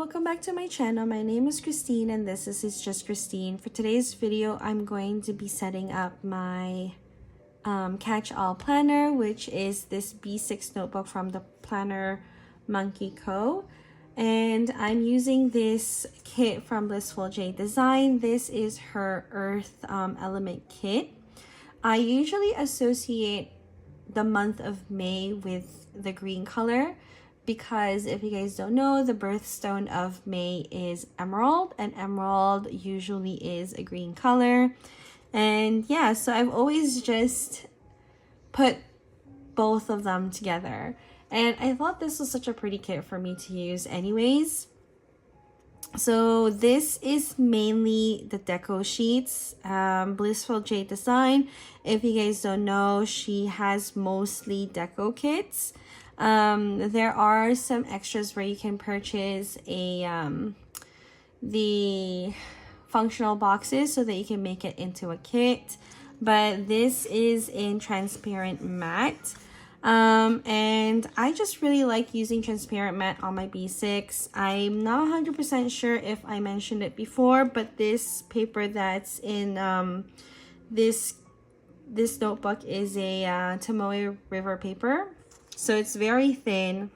welcome back to my channel. My name is Christine and this is It's Just Christine. For today's video, I'm going to be setting up my catch-all planner, which is this B6 notebook from the Planner Monkey Co. And I'm using this kit from Blissfuljaydedesigns. This is her Earth Element kit. I usually associate the month of May with the green color, because if you guys don't know, the birthstone of May is emerald, and emerald usually is a green color. And yeah, so I've always just put both of them together, and I thought this was such a pretty kit for me to use anyways. So this is mainly the deco sheets. Blissfuljaydedesigns, if you guys don't know, she has mostly deco kits. There are some extras where you can purchase the functional boxes so that you can make it into a kit, but this is in transparent matte. And I just really like using transparent matte on my B6. I'm not 100% sure if I mentioned it before, but this paper that's in this notebook is a Tomoe River paper. So it's very thin,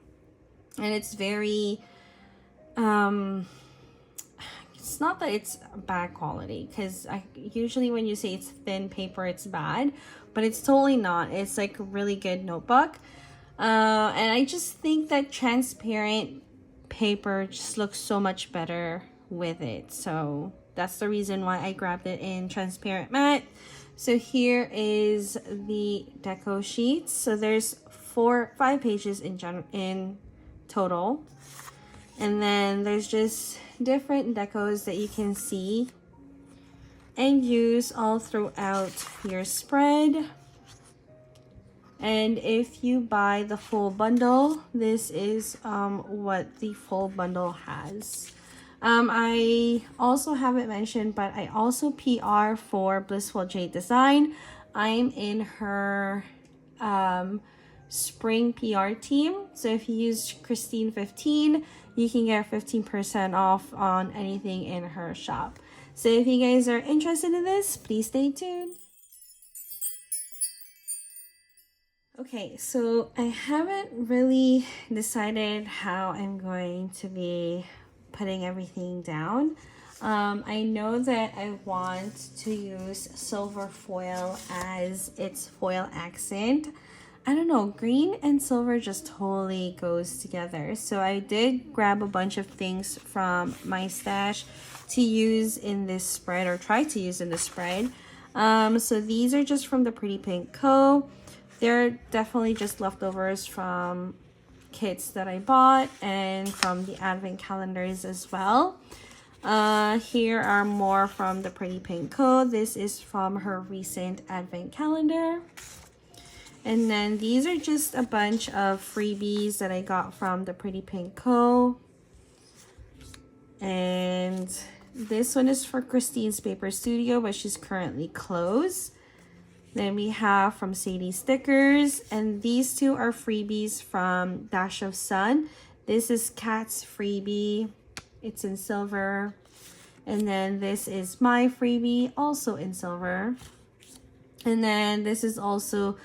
and it's very, it's not that it's bad quality, because usually when you say it's thin paper, it's bad, but it's totally not. It's like a really good notebook. And I just think that transparent paper just looks so much better with it. So that's the reason why I grabbed it in transparent matte. So here is the deco sheets. So there's 5 pages in total, and then there's just different decos that you can see and use all throughout your spread. And if you buy the full bundle, this is what the full bundle has. I also haven't mentioned, but I also PR for Blissfuljaydedesigns. I'm in her spring PR team. So if you use Christine15, you can get 15% off on anything in her shop. So if you guys are interested in this, please stay tuned. Okay, so I haven't really decided how I'm going to be putting everything down. I know that I want to use silver foil as its foil accent. I don't know, green and silver just totally goes together. So I did grab a bunch of things from my stash to use in this spread, or try to use in the spread. So these are just from the Pretty Pink Co. They're definitely just leftovers from kits that I bought and from the advent calendars as well. Here are more from the Pretty Pink Co. This is from her recent advent calendar. And then these are just a bunch of freebies that I got from the Pretty Pink Co. And this one is for Christine's Paper Studio, but she's currently closed. Then we have from Sadie stickers, and these two are freebies from Dash of Sun. This is Kat's freebie. It's in silver. And then this is my freebie, also in silver. And then this is also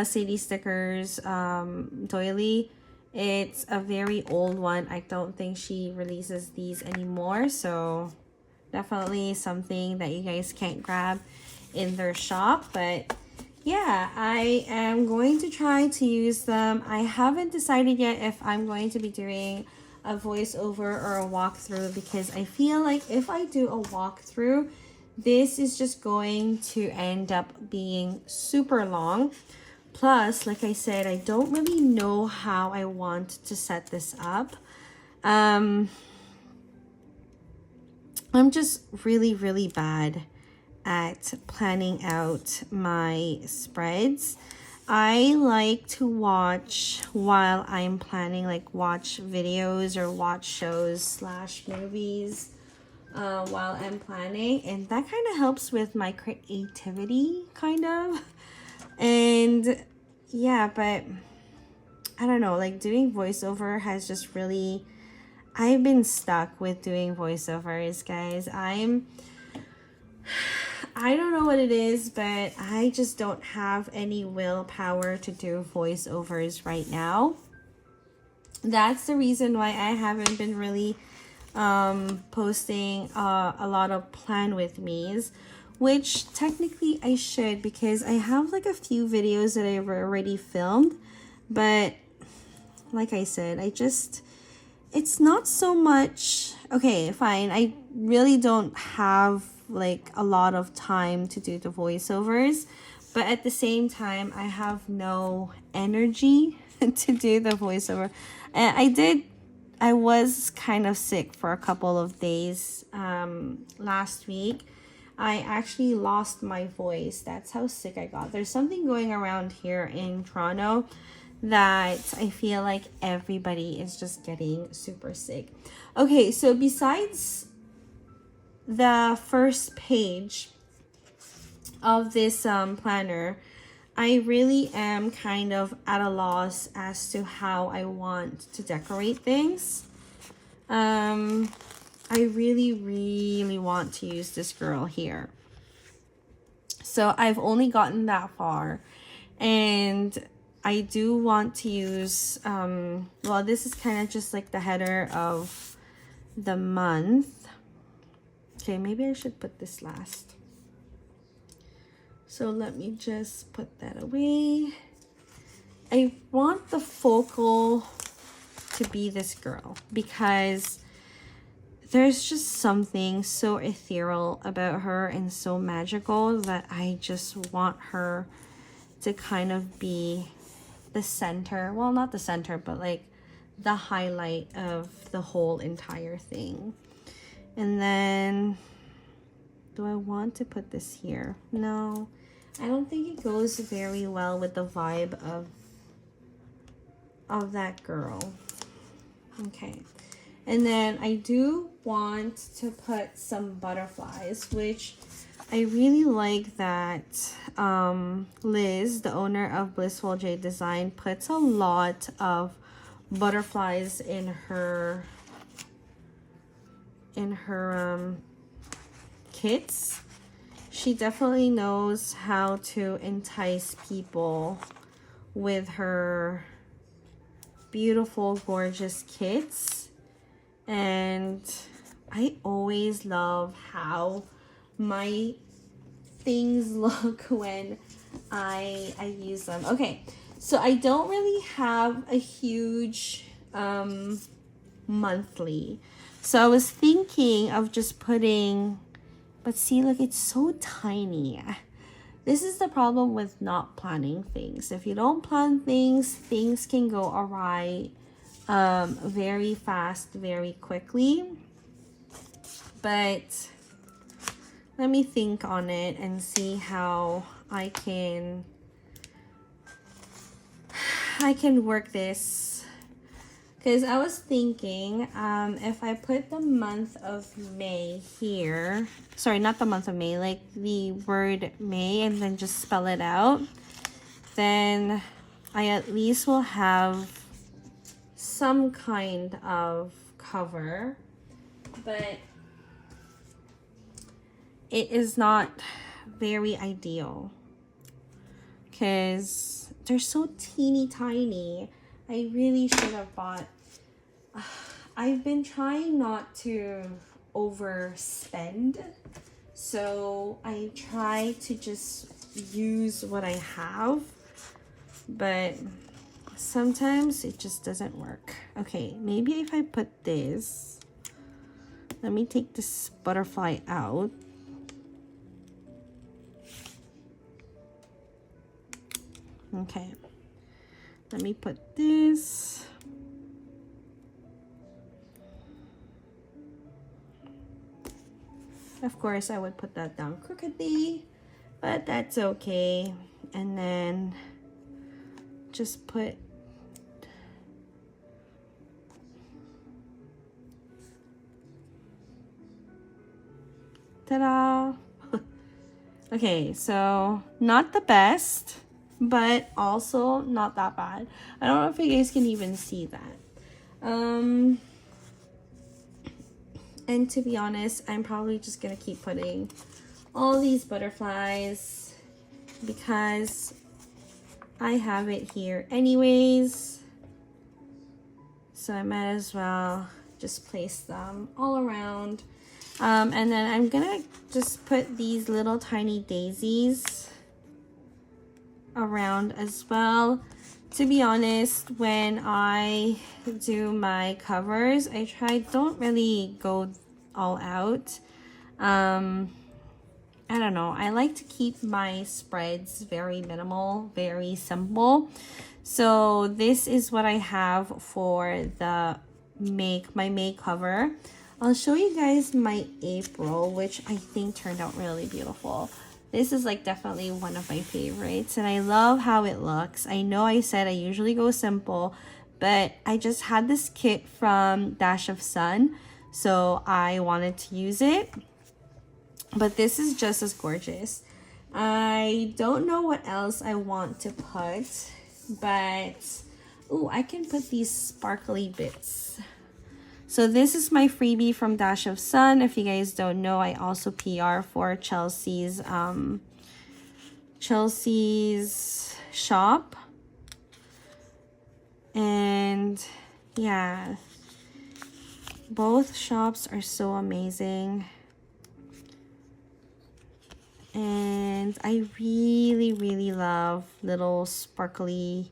Sadie stickers doily. It's a very old one. I don't think she releases these anymore, so definitely something that you guys can't grab in their shop. But yeah, I am going to try to use them. I haven't decided yet if I'm going to be doing a voiceover or a walkthrough, because I feel like if I do a walkthrough, this is just going to end up being super long. Plus, like I said, I don't really know how I want to set this up. I'm just really bad at planning out my spreads. I like to watch while I'm planning, like watch videos or watch shows / movies while I'm planning, and that kind of helps with my creativity, kind of. And yeah, but I don't know, like doing voiceover has just really I've been stuck with doing voiceovers, guys. I don't know what it is, but I just don't have any willpower to do voiceovers right now. That's the reason why I haven't been really posting a lot of plan with me's, which technically I should, because I have like a few videos that I've already filmed, but like I said, it's not so much. Okay, fine, I really don't have like a lot of time to do the voiceovers, but at the same time I have no energy to do the voiceover. And I was kind of sick for a couple of days last week. I actually lost my voice. That's how sick I got. There's something going around here in Toronto that I feel like everybody is just getting super sick. Okay, so besides the first page of this planner, I really am kind of at a loss as to how I want to decorate things. I really want to use this girl here. So I've only gotten that far, and I do want to use, well, this is kind of just like the header of the month. Okay, maybe I should put this last. So let me just put that away. I want the focal to be this girl because there's just something so ethereal about her and so magical that I just want her to kind of be the center. Well, not the center, but like the highlight of the whole entire thing. And then, do I want to put this here? No, I don't think it goes very well with the vibe of that girl. Okay. And then I do want to put some butterflies, which I really like that Liz, the owner of Blissfuljaydedesigns, puts a lot of butterflies in her kits. She definitely knows how to entice people with her beautiful, gorgeous kits. And I always love how my things look when I use them. Okay, so I don't really have a huge monthly. So I was thinking of just putting, but see, look, it's so tiny. This is the problem with not planning things. If you don't plan things, things can go awry very fast, very quickly. But let me think on it and see how I can work this. Because I was thinking, if I put the month of May here, sorry, not the month of May, like the word May, and then just spell it out, then I at least will have some kind of cover. But it is not very ideal because they're so teeny tiny. I really should have bought. I've been trying not to overspend, so I try to just use what I have, but sometimes it just doesn't work. Okay, maybe if I put this, let me take this butterfly out. Okay, let me put this. Of course, I would put that down crookedly, but that's okay. And then just put ta-da. Okay, so not the best, but also not that bad. I don't know if you guys can even see that. And to be honest, I'm probably just gonna keep putting all these butterflies because I have it here anyways. So I might as well just place them all around. And then I'm gonna just put these little tiny daisies around as well. To be honest, when I do my covers, don't really go all out. I don't know. I like to keep my spreads very minimal, very simple. So this is what I have for the my May cover. I'll show you guys my April, which I think turned out really beautiful. This is like definitely one of my favorites, and I love how it looks. I know I said I usually go simple, but I just had this kit from Dash of Sun, so I wanted to use it. But this is just as gorgeous. I don't know what else I want to put, but oh, I can put these sparkly bits. So this is my freebie from Dash of Sun. If you guys don't know, I also PR for Chelsea's shop. And yeah, both shops are so amazing. And I really love little sparkly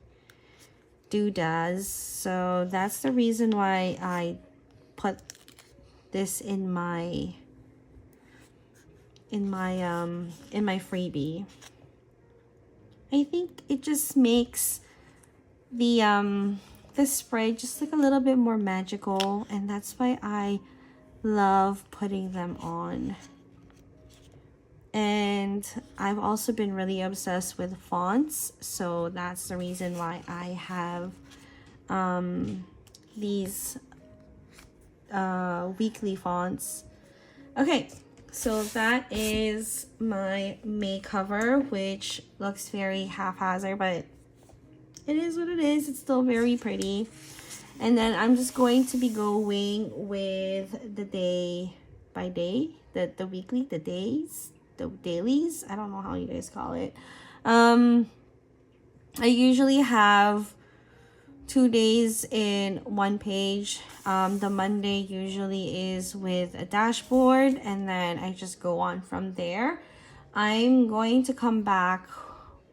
doodads. So that's the reason why I put this in my freebie. I think it just makes the spread just like a little bit more magical, and that's why I love putting them on. And I've also been really obsessed with fonts, so that's the reason why I have these weekly fonts. Okay, so that is my May cover, which looks very haphazard, but it is what it is. It's still very pretty. And then I'm just going to be going with the day by day, the weekly, the dailies. I don't know how you guys call it. I usually have 2 days in one page. The Monday usually is with a dashboard, and then I just go on from there. I'm going to come back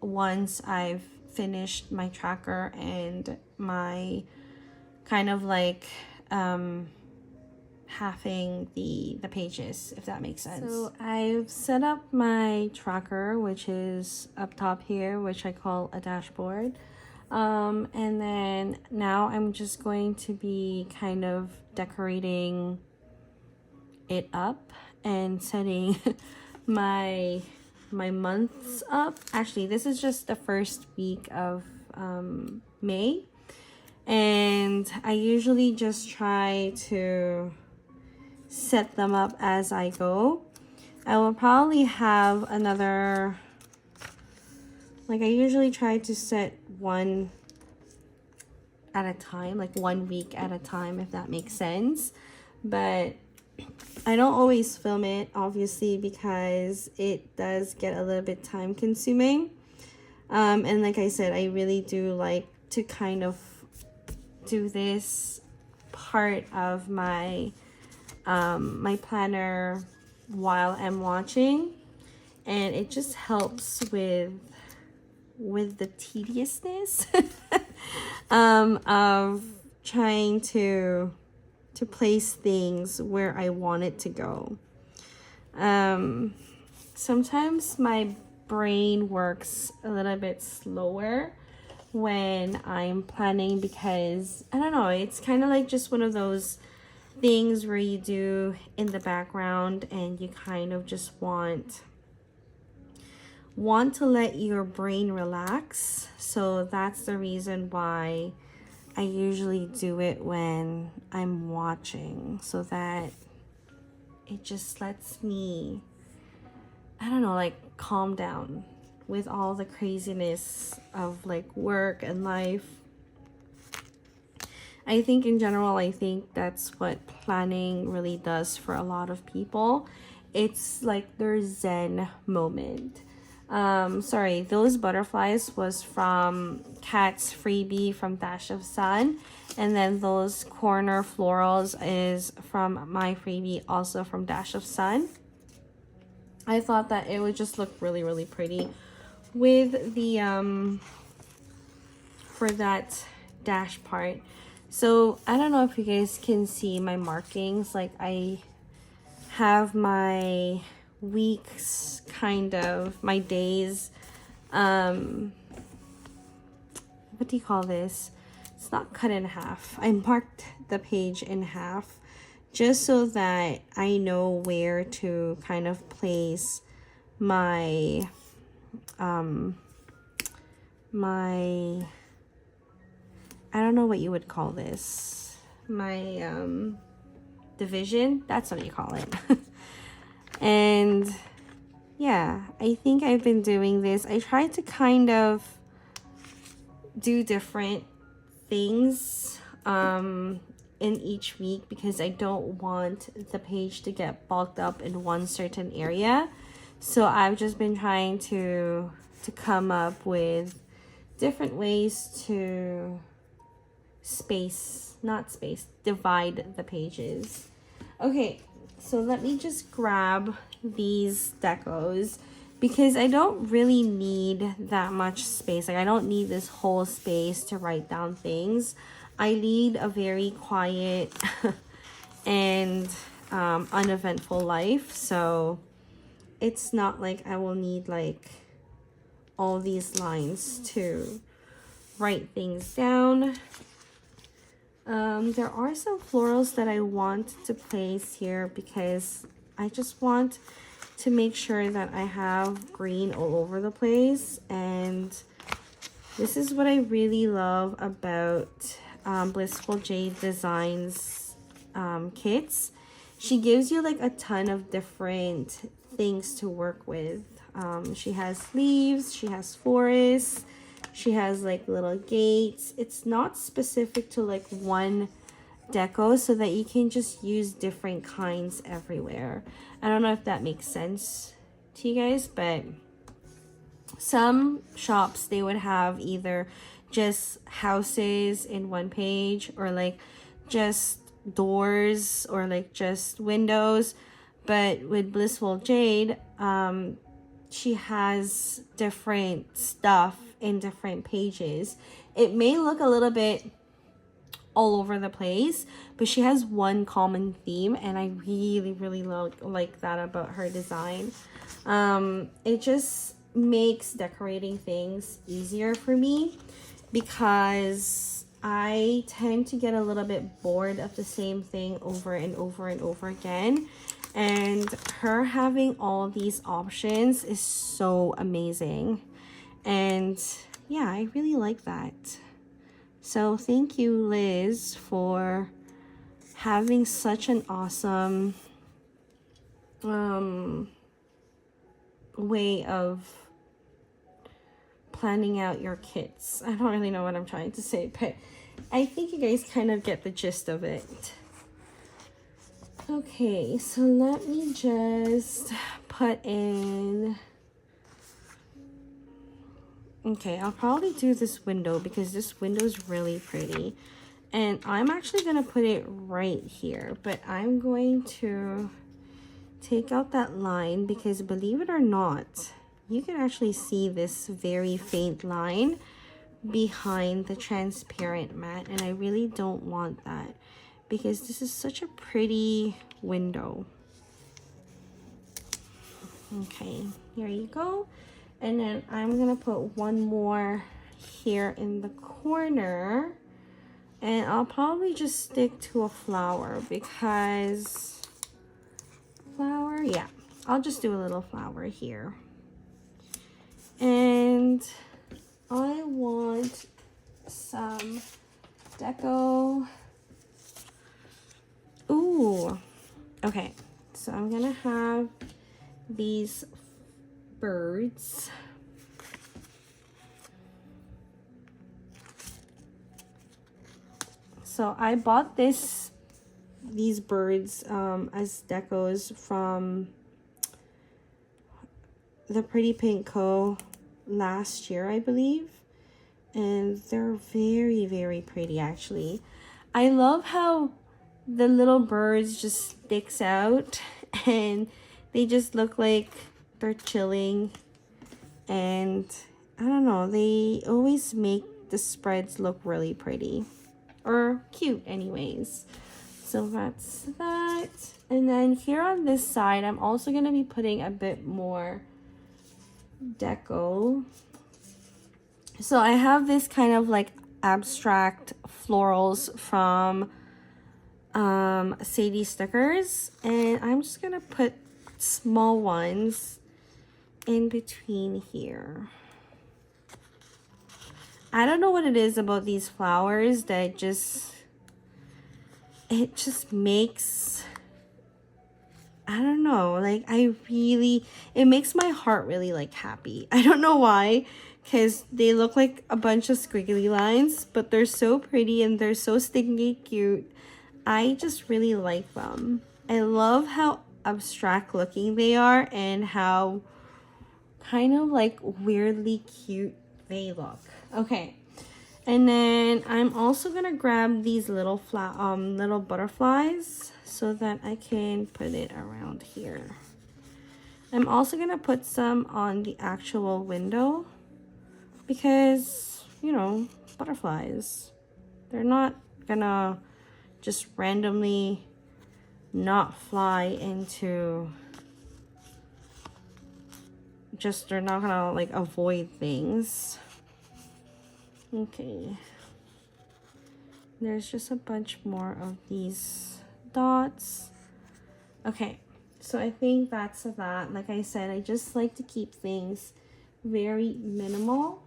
once I've finished my tracker and my kind of like halving the pages, if that makes sense. So I've set up my tracker, which is up top here, which I call a dashboard. And then now I'm just going to be kind of decorating it up and setting my months up. Actually, this is just the first week of May, and I usually just try to set them up as I go. I will probably have another, like I usually try to set one at a time, like 1 week at a time, if that makes sense. But I don't always film it, obviously, because it does get a little bit time consuming. And like I said, I really do like to kind of do this part of my my planner while I'm watching, and it just helps with the tediousness of trying to place things where I want it to go. Sometimes my brain works a little bit slower when I'm planning, because I don't know, it's kind of like just one of those things where you do in the background and you kind of just want to let your brain relax. So that's the reason why I usually do it when I'm watching, so that it just lets me, I don't know, like calm down with all the craziness of like work and life. I think in general, I think that's what planning really does for a lot of people. It's like their zen moment. Sorry, those butterflies was from Kat's freebie from Dash of Sun. And then those corner florals is from my freebie, also from Dash of Sun. I thought that it would just look really, really pretty with the, for that dash part. So I don't know if you guys can see my markings. Like I have my weeks, kind of, my days. What do you call this? It's not cut in half. I marked the page in half just so that I know where to kind of place my I don't know what you would call this, my division, that's what you call it. And yeah, I think I've been doing this. I try to kind of do different things in each week because I don't want the page to get bulked up in one certain area. So I've just been trying to come up with different ways to divide the pages. Okay, so let me just grab these decos because I don't really need that much space. Like I don't need this whole space to write down things. I lead a very quiet and uneventful life, so it's not like I will need like all these lines to write things down. There are some florals that I want to place here because I just want to make sure that I have green all over the place. And this is what I really love about Blissfuljaydedesigns kits. She gives you like a ton of different things to work with. She has leaves, she has forests, she has like little gates. It's not specific to like one deco, so that you can just use different kinds everywhere. I don't know if that makes sense to you guys, but some shops, they would have either just houses in one page or like just doors or like just windows. But with Blissful Jade, she has different stuff in different pages. It may look a little bit all over the place, but she has one common theme, and I really, really like that about her design. It just makes decorating things easier for me because I tend to get a little bit bored of the same thing over and over and over again. And her having all these options is so amazing. And yeah, I really like that. So thank you, Liz, for having such an awesome way of planning out your kits. I don't really know what I'm trying to say, but I think you guys kind of get the gist of it. Okay, so let me just put in... Okay, I'll probably do this window because this window is really pretty. And I'm actually going to put it right here, but I'm going to take out that line because, believe it or not, you can actually see this very faint line behind the transparent mat, and I really don't want that because this is such a pretty window. Okay, here you go. And then I'm gonna put one more here in the corner, and I'll probably just stick to a flower because flower, yeah, I'll just do a little flower here. And I want some deco. Ooh, okay, so I'm gonna have these birds. So I bought these birds as decos from the Pretty Pink Co. last year, I believe. And they're very, very pretty, actually. I love how the little birds just sticks out and they just look like they're chilling. And I don't know, they always make the spreads look really pretty. Or cute anyways. So that's that. And then here on this side, I'm also going to be putting a bit more deco. So I have this kind of like abstract florals from Sadie stickers, and I'm just gonna put small ones in between here. I don't know what it is about these flowers that it just makes, I don't know, like it makes my heart really like happy. I don't know why, because they look like a bunch of squiggly lines, but they're so pretty and they're so stinky cute. I just really like them. I love how abstract looking they are and how kind of like weirdly cute they look. Okay, and then I'm also gonna grab these little little butterflies so that I can put it around here. I'm also gonna put some on the actual window because, you know, butterflies, they're not gonna just randomly not fly into, they're not gonna like avoid things. Okay, there's just a bunch more of these dots. Okay, so I think that's that. Like I said, I just like to keep things very minimal,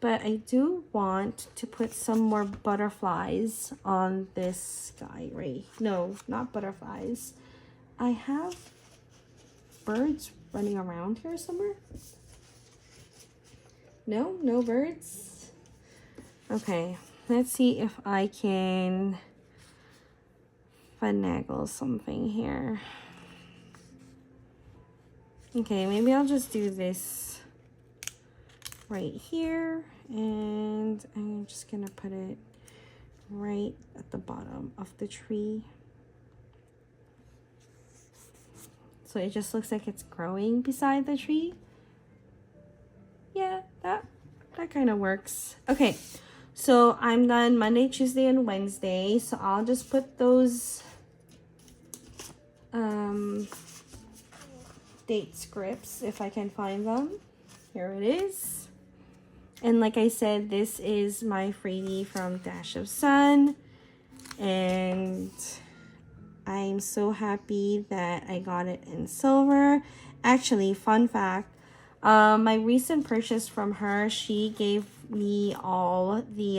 but I do want to put some more butterflies on this guy, right? No, not butterflies. I have birds running around here somewhere. No birds. Okay, let's see if I can finagle something here. Okay, maybe I'll just do this right here, and I'm just gonna put it right at the bottom of the tree. So it just looks like it's growing beside the tree. Yeah, that kind of works. Okay, so I'm done Monday, Tuesday, and Wednesday. So I'll just put those date scripts if I can find them. Here it is. And like I said, this is my freebie from Dash of Sun. And I'm so happy that I got it in silver. Actually, fun fact, my recent purchase from her, she gave me all the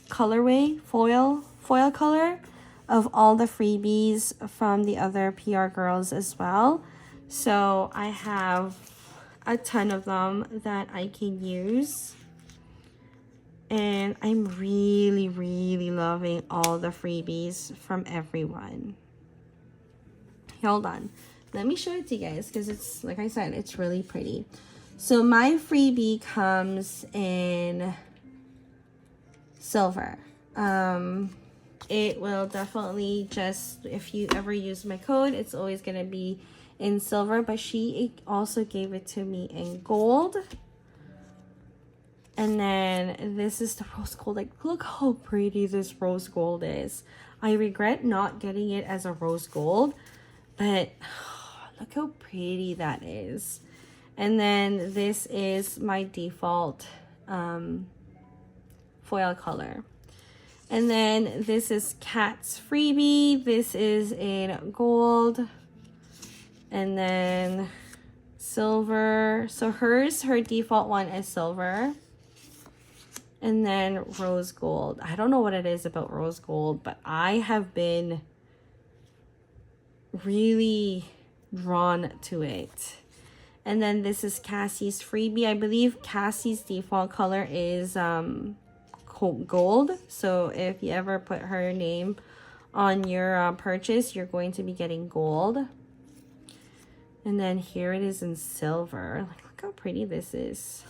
colorway foil color of all the freebies from the other PR girls as well. So I have a ton of them that I can use. And I'm really, really loving all the freebies from everyone. Hold on. Let me show it to you guys because it's, like I said, it's really pretty. So my freebie comes in silver. It will definitely just, if you ever use my code, it's always going to be in silver. But she also gave it to me in gold. And then this is the rose gold. Like, look how pretty this rose gold is. I regret not getting it as a rose gold, but look how pretty that is. And then this is my default foil color. And then this is Kat's freebie. This is in gold. And then silver. So her default one is silver. And then rose gold. I don't know what it is about rose gold, but I have been really drawn to it. And then this is Cassie's freebie. I believe Cassie's default color is gold. So if you ever put her name on your purchase, you're going to be getting gold. And then here it is in silver. Like, look how pretty this is.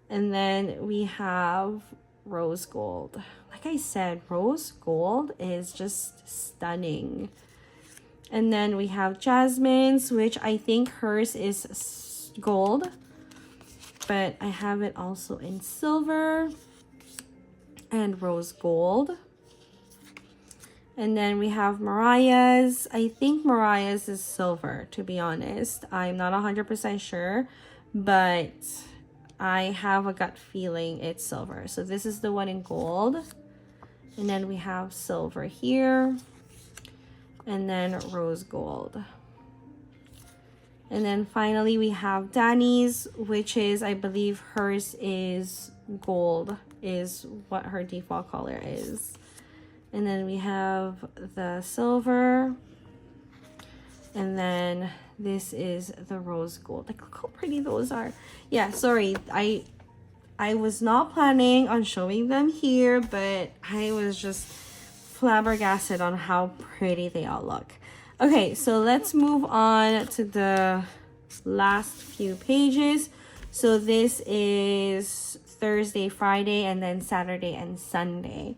And then we have rose gold. Like I said, rose gold is just stunning. And then we have Jasmine's, which I think hers is gold, but I have it also in silver and rose gold. And then we have Mariah's. I think Mariah's is silver, to be honest. I'm not 100% sure, but I have a gut feeling it's silver. So this is the one in gold. And then we have silver here. And then rose gold. And then finally we have Danny's, which is, I believe hers is gold, is what her default color is. And then we have the silver. And then this is the rose gold. Like, look how pretty those are. Yeah, sorry. I was not planning on showing them here, but I was just flabbergasted on how pretty they all look. Okay, so let's move on to the last few pages. So this is Thursday, Friday, and then Saturday and Sunday.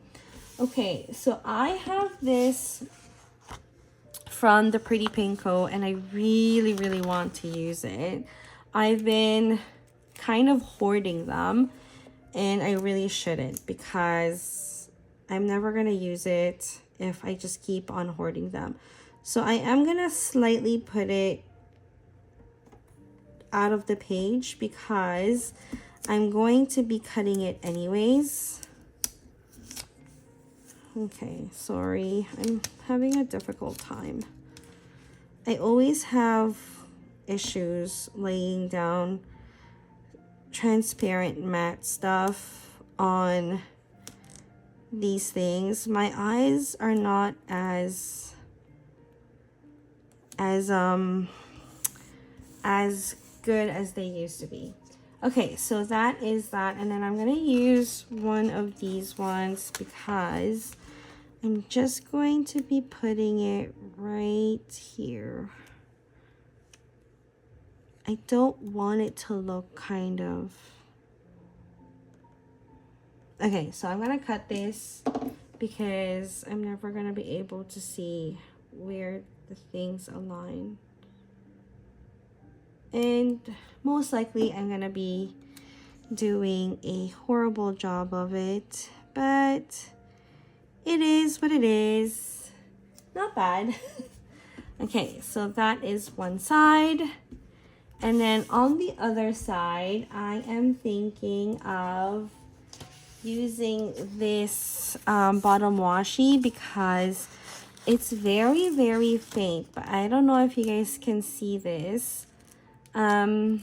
Okay, so I have this from the Pretty Pinko, and I really, really want to use it. I've been kind of hoarding them, and I really shouldn't, because I'm never going to use it if I just keep on hoarding them. So I am going to slightly put it out of the page because I'm going to be cutting it anyways. Okay, sorry, I'm having a difficult time. I always have issues laying down transparent matte stuff on these things. My eyes are not as good as they used to be. Okay, so that is that, and then I'm gonna use one of these ones because I'm just going to be putting it right here. I don't want it to look kind of... Okay, so I'm gonna cut this because I'm never gonna be able to see where the things align. And most likely I'm gonna be doing a horrible job of it, but it is what it is. Not bad. Okay, so that is one side. And then on the other side, I am thinking of using this bottom washi because it's very, very faint. But I don't know if you guys can see this. It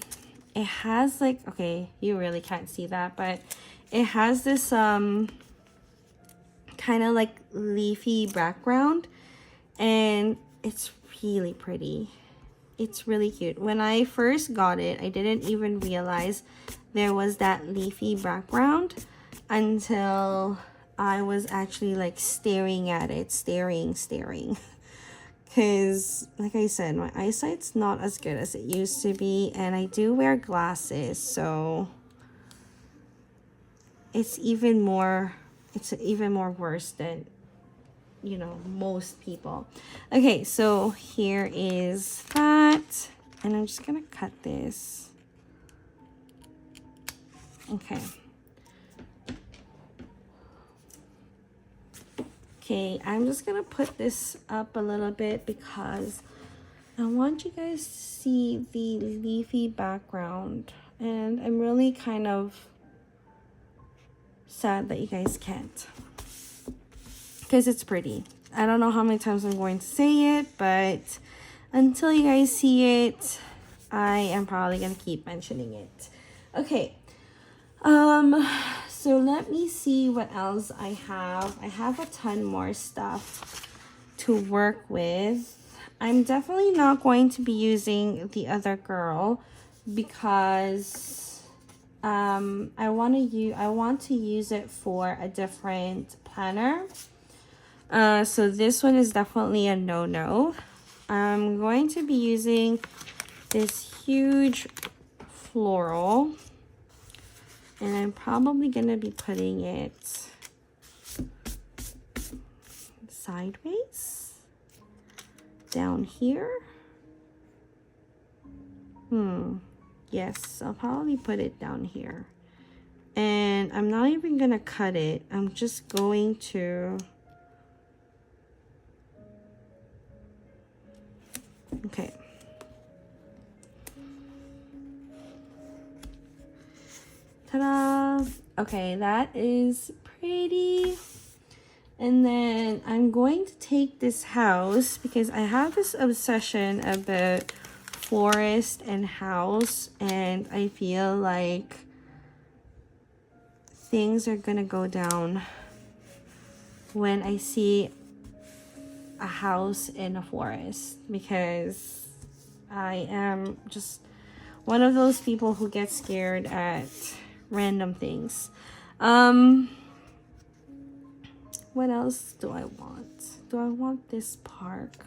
has like, okay, you really can't see that, but it has this kind of like leafy background, and it's really pretty. It's really cute. When I first got it, I didn't even realize there was that leafy background until I was actually like staring at it, staring. Because like I said, my eyesight's not as good as it used to be, and I do wear glasses, so it's even more worse than, you know, most people. Okay, so here is that, and I'm just gonna cut this. Okay. Okay, I'm just gonna put this up a little bit because I want you guys to see the leafy background, and I'm really kind of sad that you guys can't, because it's pretty. I don't know how many times I'm going to say it, but until you guys see it, I am probably gonna keep mentioning it. Okay, so let me see what else I have. I have a ton more stuff to work with. I'm definitely not going to be using the other girl because I want to use it for a different planner. So this one is definitely a no-no. I'm going to be using this huge floral, and I'm probably gonna be putting it sideways down here. Yes, I'll probably put it down here, and I'm not even gonna cut it. I'm just going to, okay. Ta-da! Okay, that is pretty. And then I'm going to take this house because I have this obsession about forest and house, and I feel like things are gonna go down when I see a house in a forest, because I am just one of those people who get scared at random things. What else do I want? Do I want this park?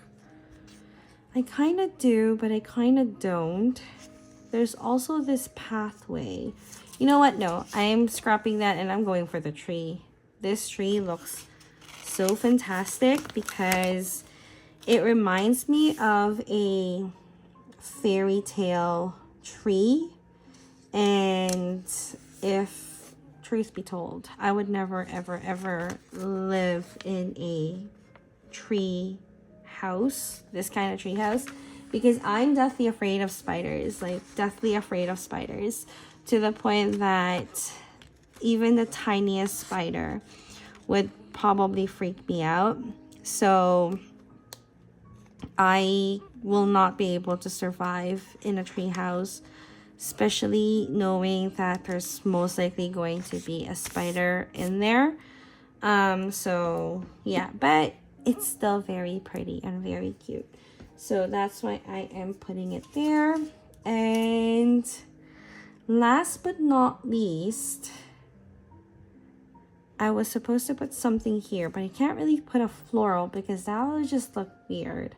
I kind of do, but I kind of don't. There's also this pathway. You know what? No, I'm scrapping that and I'm going for the tree. This tree looks so fantastic because it reminds me of a fairy tale tree. And if truth be told, I would never ever ever live in a tree house, this kind of tree house, because I'm deathly afraid of spiders, like deathly afraid of spiders, to the point that even the tiniest spider would probably freak me out. So I will not be able to survive in a tree house, especially knowing that there's most likely going to be a spider in there. So yeah, but it's still very pretty and very cute. So that's why I am putting it there. And last but not least, I was supposed to put something here, but I can't really put a floral because that would just look weird.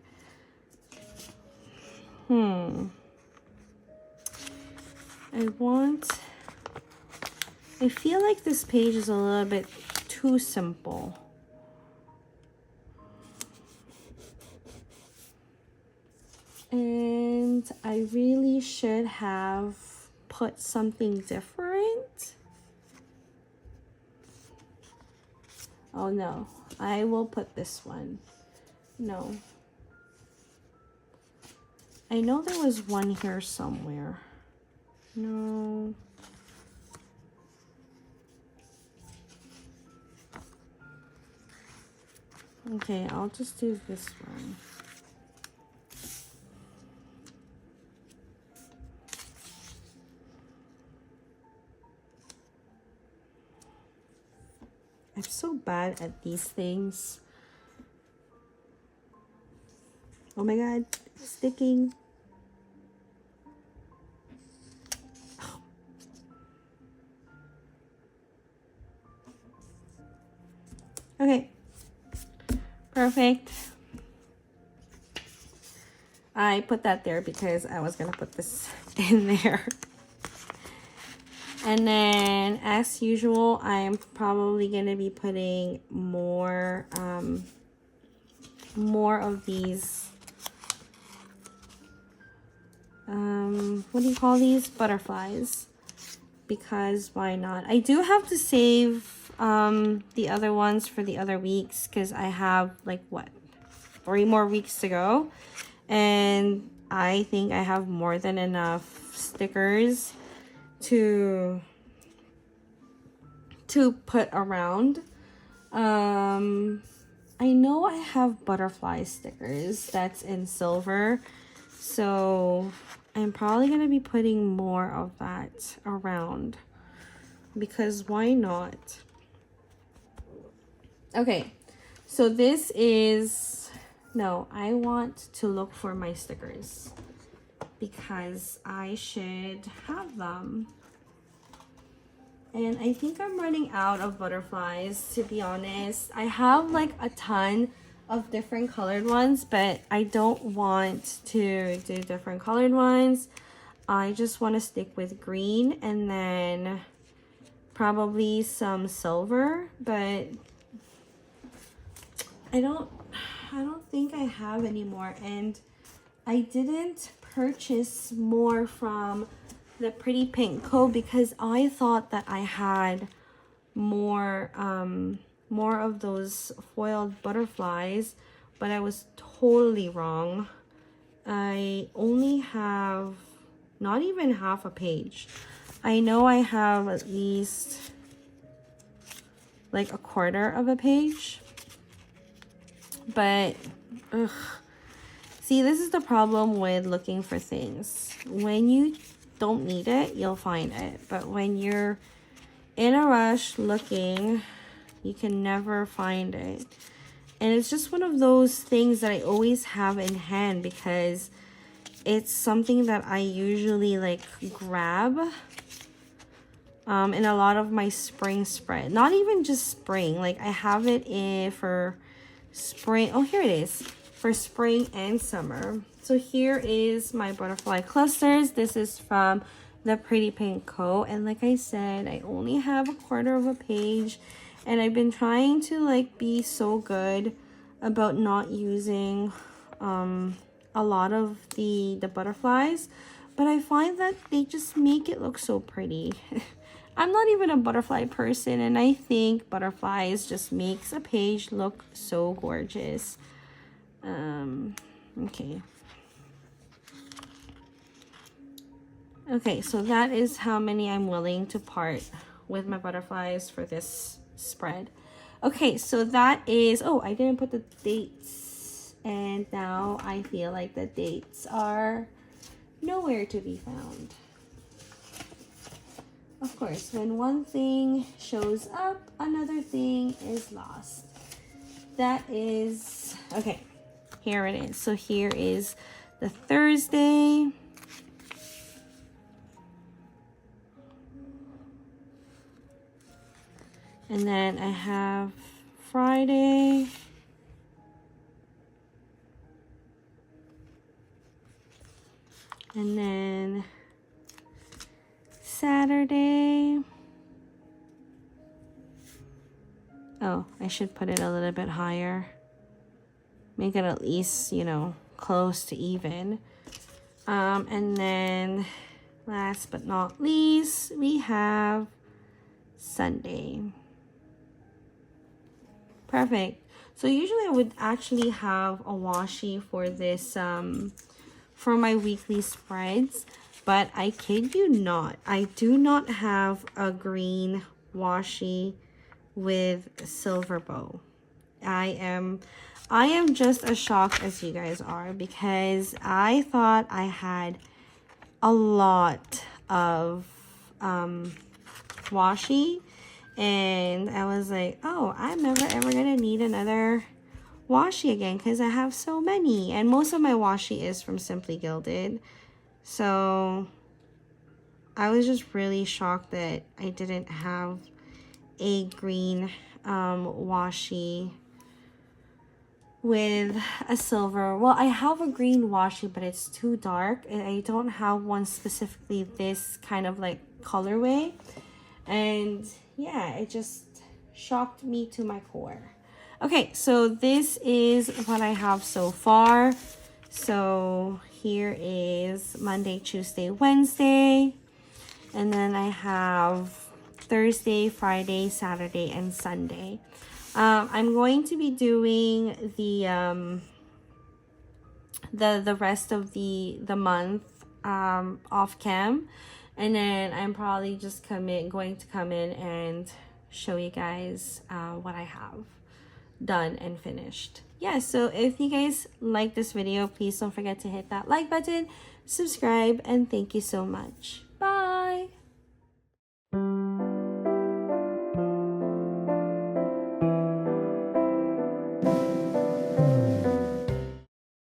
I feel like this page is a little bit too simple. And I really should have put something different. Oh no, I will put this one. No. I know there was one here somewhere. No. Okay, I'll just do this one. I'm so bad at these things. Oh my god, it's sticking. Okay, perfect. I put that there because I was gonna put this in there. And then, as usual, I'm probably gonna be putting more of these, what do you call these? Butterflies. Because why not? I do have to save the other ones for the other weeks because I have like what, 3 more weeks to go, and I think I have more than enough stickers to put around. I know I have butterfly stickers that's in silver, so I'm probably gonna be putting more of that around because why not? Okay, so this is, no, I want to look for my stickers because I should have them. and I think I'm running out of butterflies, to be honest. I have like a ton of different colored ones, but I don't want to do different colored ones. I just want to stick with green and then probably some silver, but I don't think I have any more, and I didn't purchase more from the Pretty Pink Co. because I thought that I had more of those foiled butterflies, but I was totally wrong. I only have not even half a page. I know I have at least like a quarter of a page, but ugh. See, this is the problem with looking for things. When you don't need it, you'll find it. But when you're in a rush looking, you can never find it. And it's just one of those things that I always have in hand because it's something that I usually like grab in a lot of my spring spread. Not even just spring. Like I have it in for spring. Oh, here it is. For spring and summer. So here is my butterfly clusters. This is from the Pretty Pink Co. And like I said, I only have a quarter of a page, and I've been trying to like be so good about not using a lot of the butterflies, but I find that they just make it look so pretty. I'm not even a butterfly person, and I think butterflies just makes a page look so gorgeous. Okay, so that is how many I'm willing to part with my butterflies for this spread. Okay, so that is, oh, I didn't put the dates, and now I feel like the dates are nowhere to be found. Of course, when one thing shows up, another thing is lost. That is, okay, here it is. So here is the Thursday. And then I have Friday. And then Saturday. Oh, I should put it a little bit higher. Make it at least, you know, close to even. And then last but not least, we have Sunday. Perfect. So usually I would actually have a washi for this, for my weekly spreads, but I kid you not, I do not have a green washi with silver bow. I am just as shocked as you guys are because I thought I had a lot of washi, and I was like, oh, I'm never ever gonna need another washi again because I have so many, and most of my washi is from Simply Gilded. So I was just really shocked that I didn't have a green washi with a silver. Well, I have a green washi, but it's too dark, and I don't have one specifically this kind of like colorway. And yeah, it just shocked me to my core. Okay, so this is what I have so far. So here is Monday, Tuesday, Wednesday, and then I have Thursday, Friday, Saturday, and Sunday. I'm going to be doing the rest of the month off cam, and then I'm probably just going to come in and show you guys what I have done and finished. Yeah, so if you guys like this video, please don't forget to hit that like button, subscribe, and thank you so much. Bye.